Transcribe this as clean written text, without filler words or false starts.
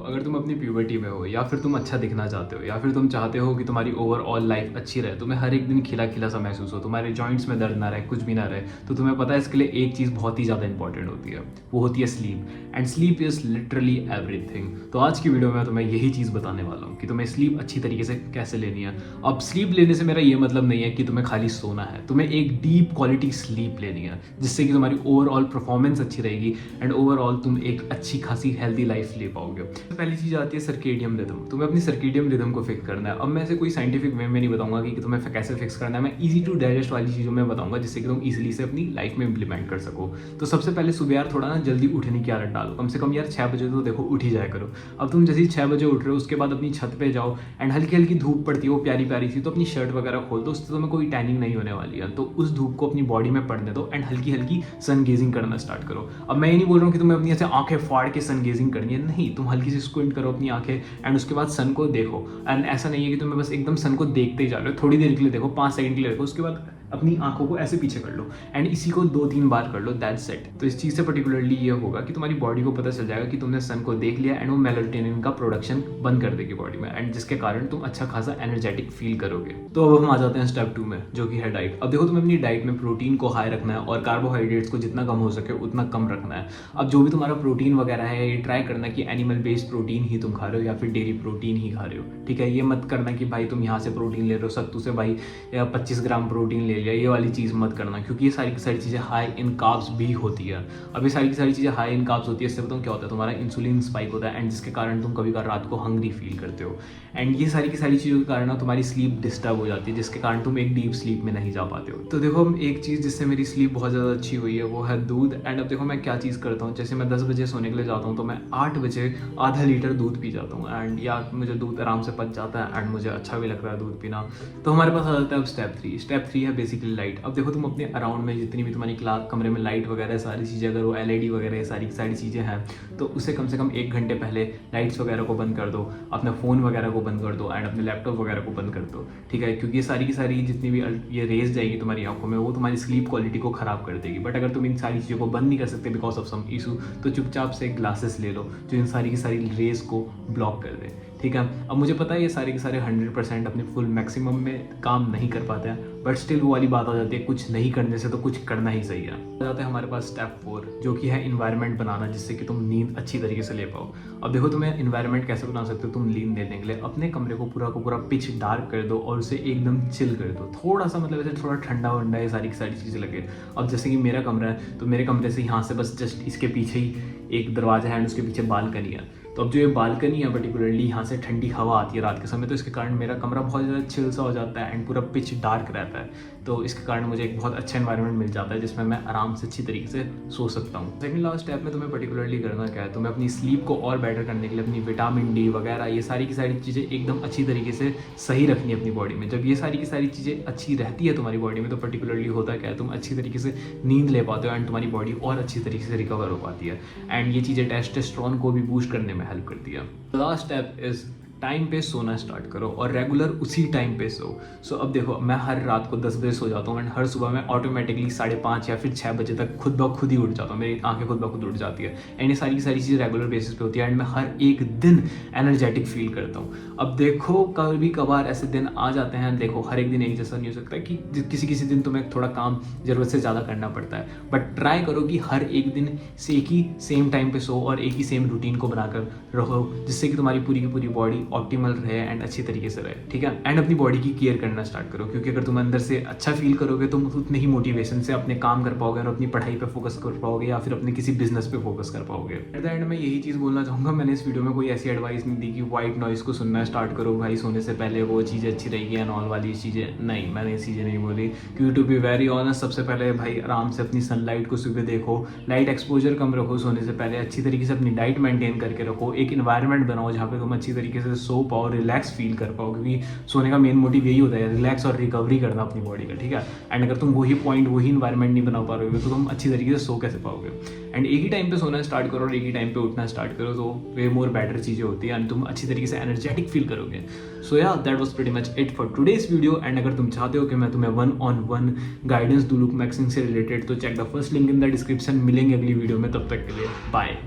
अगर तुम अपनी प्यूबर्टी में हो या फिर तुम अच्छा दिखना चाहते हो या फिर तुम चाहते हो कि तुम्हारी ओवरऑल लाइफ अच्छी रहे, तुम्हें हर एक दिन खिला खिला सा महसूस हो, तुम्हारे जॉइंट्स में दर्द ना रहे, कुछ भी ना रहे, तो तुम्हें पता है इसके लिए एक चीज़ बहुत ही ज़्यादा इंपॉर्टेंट होती है, वो होती है sleep. And sleep is literally everything. तो आज की वीडियो में तुम्हें यही चीज़ बताने वाला हूँ कि तुम्हें स्लीप अच्छी तरीके से कैसे लेनी है। अब स्लीप लेने से मेरा ये मतलब नहीं है कि तुम्हें खाली सोना है, तुम्हें एक डीप क्वालिटी स्लीप लेनी है जिससे कि तुम्हारी ओवरऑल परफॉर्मेंस अच्छी रहेगी एंड ओवरऑल तुम एक अच्छी खासी हेल्दी लाइफ ले पाओगे। तो पहली चीज़ आती है सर्केडियम रिदम। तुम्हें अपनी सर्केडियम रिदम को फिक्स करना है। अब मैं ऐसे कोई साइंटिफिक वे में नहीं बताऊंगा कि तुम्हें कैसे फिक्स करना है, मैं ईजी टू डाइजेस्ट वाली चीज़ों में बताऊंगा जिससे कि तुम ईजिली से अपनी लाइफ में इंप्लीमेंट कर सको। तो सबसे पहले सुबह यार थोड़ा ना जल्दी उठने की आदत डालो, कम से कम यार 6 बजे तो देखो उठ ही जाया करो। अब तुम जैसे ही 6 बजे उठ रहे हो उसके बाद अपनी छत पे जाओ एंड हल्की हल्की धूप पड़ती है, वो प्यारी प्यारी सी, तो अपनी शर्ट वगैरह खोल दो, उससे तुम्हें कोई टैनिंग नहीं होने वाली है। तो उस धूप को अपनी बॉडी में पड़ने दो एंड हल्की हल्की सन गेजिंग करना स्टार्ट करो। अब मैं ये नहीं बोल रहा हूँ कि तुम्हें अपनी ऐसे आंखें फाड़ के सन गेजिंग करनी है, नहीं, तुम हल्की सी स्क्विंट करो अपनी आंखें एंड उसके बाद सन को देखो। एंड ऐसा नहीं है कि तुम्हें बस एकदम सन को देखते ही जा रहे हो, थोड़ी देर के लिए देखो, 5 सेकंड के लिए देखो, उसके बाद अपनी आंखों को ऐसे पीछे कर लो एंड इसी को 2-3 बार कर लो, दैट्स इट। तो इस चीज़ से पर्टिकुलरली ये होगा कि तुम्हारी बॉडी को पता चल जाएगा कि तुमने सन को देख लिया एंड वो मेलाटोनिन का प्रोडक्शन बंद कर देगी बॉडी में एंड जिसके कारण तुम अच्छा खासा एनर्जेटिक फील करोगे। तो अब हम आ जाते हैं स्टेप 2 में, जो कि है डाइट। अब देखो तुम्हें अपनी डाइट में प्रोटीन को हाई रखना है और कार्बोहाइड्रेट्स को जितना कम हो सके उतना कम रखना है। अब जो भी तुम्हारा प्रोटीन वगैरह है ये ट्राई करना कि एनिमल बेस्ड प्रोटीन ही तुम खा रहे हो या फिर डेयरी प्रोटीन ही खा रहे हो, ठीक है। ये मत करना कि भाई तुम यहाँ से प्रोटीन ले रहे हो, सत्तू से भाई 25 ग्राम प्रोटीन ले लिया, ये वाली चीज़ मत करना, क्योंकि ये सारी की सारी चीज़ें हाई इन कार्ब्स भी होती है। अब ये सारी की सारी चीज़ें हाई इन कार्ब्स होती है, इससे बताऊँ क्या होता है, तुम्हारा इंसुलिन स्पाइक होता है एंड जिसके कारण तुम कभी कभार रात को हंग्री फील करते हो एंड ये सारी की सारी चीज़ों के कारण तुम्हारी स्लीप डिस्टर्ब हो जाती है जिसके कारण तुम एक डीप स्लीप में नहीं जा पाते हो। तो देखो हम एक चीज़ जिससे मेरी स्लीप बहुत ज़्यादा अच्छी हुई है वो है दूध। एंड अब देखो मैं क्या चीज़ करता हूँ, जैसे मैं 10 बजे सोने के लिए जाता हूँ तो मैं 8 बजे आधा लीटर दूध पी जाता हूँ एंड या मुझे दूध आराम से पच जाता है एंड मुझे अच्छा भी लग रहा है दूध पीना। तो हमारे पास आ जाता है अब स्टेप 3 है बेसिकली लाइट। अब देखो तुम अपने अराउंड में जितनी भी तुम्हारी क्लास कमरे में लाइट वगैरह सारी चीज़ें, अगर वो LED वगैरह सारी सारी चीज़ें हैं तो उसे कम से कम 1 घंटे पहले लाइट्स वगैरह को बंद कर दो, अपना फ़ोन वगैरह को बंद कर दो एंड अपने लैपटॉप वगैरह को बंद कर दो, ठीक है। क्योंकि ये सारी की सारी जितनी भी ये रेज जाएगी तुम्हारी आंखों में वो तुम्हारी स्लीप क्वालिटी को ख़राब कर देगी। बट अगर तुम इन सारी चीज़ों को बंद नहीं कर सकते बिकॉज ऑफ सम इशू, तो चुपचाप से ग्लासेस ले लो जो इन सारी की सारी रेज को ब्लॉक कर दे, ठीक है। अब मुझे पता है ये सारे के सारे 100% अपने फुल मैक्सिमम में काम नहीं कर पाते हैं, बट स्टिल वो वाली बात आ जाती है कुछ नहीं करने से तो कुछ करना ही सही है। आ जाता है हमारे पास स्टेप 4 जो कि है इन्वायरमेंट बनाना जिससे कि तुम नींद अच्छी तरीके से ले पाओ। अब देखो तुम्हें इन्वायरमेंट कैसे बना सकते हो तुम नींद लेने के लिए, अपने कमरे को पूरा पिच डार्क कर दो और उसे एकदम चिल कर दो, थोड़ा सा मतलब ऐसे थोड़ा ठंडा वंडा ये सारी की सारी चीज़ें लगे। अब जैसे कि मेरा कमरा है तो मेरे कमरे से यहाँ से बस जस्ट इसके पीछे ही एक दरवाजा है एंड उसके पीछे बालकनी है। तो अब जो ये बालकनी है पर्टिकुलरली यहाँ से ठंडी हवा आती है रात के समय, तो इसके कारण मेरा कमरा बहुत ज़्यादा चिल सा हो जाता है एंड पूरा पिच डार्क रहता है। तो इसके कारण मुझे एक बहुत अच्छा एनवायरनमेंट मिल जाता है जिसमें मैं आराम से अच्छी तरीके से सो सकता हूँ। सेकंड लास्ट स्टेप में तुम्हें पर्टिकुलरली करना क्या है, तुम्हें अपनी स्लीप को और बेटर करने के लिए अपनी विटामिन डी वगैरह ये सारी की सारी चीज़ें एकदम अच्छी तरीके से सही रखनी है अपनी बॉडी में। जब ये सारी की सारी चीज़ें अच्छी रहती है तुम्हारी बॉडी में तो पर्टिकुलरली होता क्या है, तुम अच्छी तरीके से नींद ले पाते हो एंड तुम्हारी बॉडी और अच्छी तरीके से रिकवर हो पाती है एंड ये चीज़ें टेस्टोस्टेरोन को भी बूस्ट करने में हेल्प करती है। लास्ट स्टेप इज टाइम पे सोना स्टार्ट करो और रेगुलर उसी टाइम पे सो अब देखो मैं हर रात को 10 बजे सो जाता हूँ एंड हर सुबह मैं ऑटोमेटिकली 5:30 या फिर 6 बजे तक खुद ब खुद ही उठ जाता हूँ, मेरी आंखें खुद ब खुद उठ जाती है एंड ये सारी की सारी चीज़ें रेगुलर बेसिस पे होती है एंड मैं हर एक दिन एनर्जेटिक फील करता हूँ। अब देखो कभी कभार ऐसे दिन आ जाते हैं, देखो हर एक दिन एक जैसा नहीं हो सकता कि किसी दिन तुम्हें थोड़ा काम ज़रूरत से ज़्यादा करना पड़ता है, बट ट्राई करो कि हर एक दिन से एक ही सेम टाइम पे सो और एक ही सेम रूटीन को बनाकर रहो जिससे कि तुम्हारी पूरी की पूरी बॉडी ऑप्टिमल रहे एंड अच्छी तरीके से रहे, ठीक है। एंड अपनी बॉडी की केयर करना स्टार्ट करो क्योंकि अगर तुम अंदर से अच्छा फील करोगे तुम उतने ही मोटिवेशन से अपने काम कर पाओगे और अपनी पढ़ाई पे फोकस कर पाओगे या फिर अपने किसी बिजनेस पे फोकस कर पाओगे। एट द एंड मैं यही चीज़ बोलना चाहूँगा, मैंने इस वीडियो में कोई ऐसी एडवाइस नहीं दी कि वाइट नॉइज़ को सुनना स्टार्ट करो भाई सोने से पहले, वो चीज़ें अच्छी रहेगी एंड ऑल वाली चीज़ें, नहीं, मैंने ये चीज़ें नहीं बोली। क्योंकि टू बी वेरी ऑनेस्ट सबसे पहले भाई आराम से अपनी सनलाइट को सुबह देखो, लाइट एक्सपोजर कम रखो सोने से पहले, अच्छी तरीके से अपनी डाइट मेंटेन करके रखो, एक इन्वायरमेंट बनाओ जहाँ पे तुम अच्छी तरीके से सो पाओ, रिलैक्स फील कर पाओ, क्योंकि सोने का मेन मोटिव यही होता है रिलैक्स और रिकवरी करना अपनी बॉडी का, ठीक है। एंड अगर तुम वही पॉइंट वही इन्वायरमेंट नहीं बना पा रहे हो तो तुम अच्छी तरीके से सो कैसे पाओगे। एंड एक ही टाइम पे सोना स्टार्ट करो और एक ही टाइम पे उठना स्टार्ट करो तो वे मोर बेटर चीज़ें होती है एंड तुम अच्छी तरीके से एनर्जेटिक फील करोगे। सो या that was pretty much it for today's video. And अगर तुम चाहते हो कि मैं तुम्हें 1-on-1 गाइडेंस दूं लुक मैक्सिंग से रिलेटेड तो check the first link in the description. मिलेंगे अगली वीडियो में, तब तक के लिए बाय।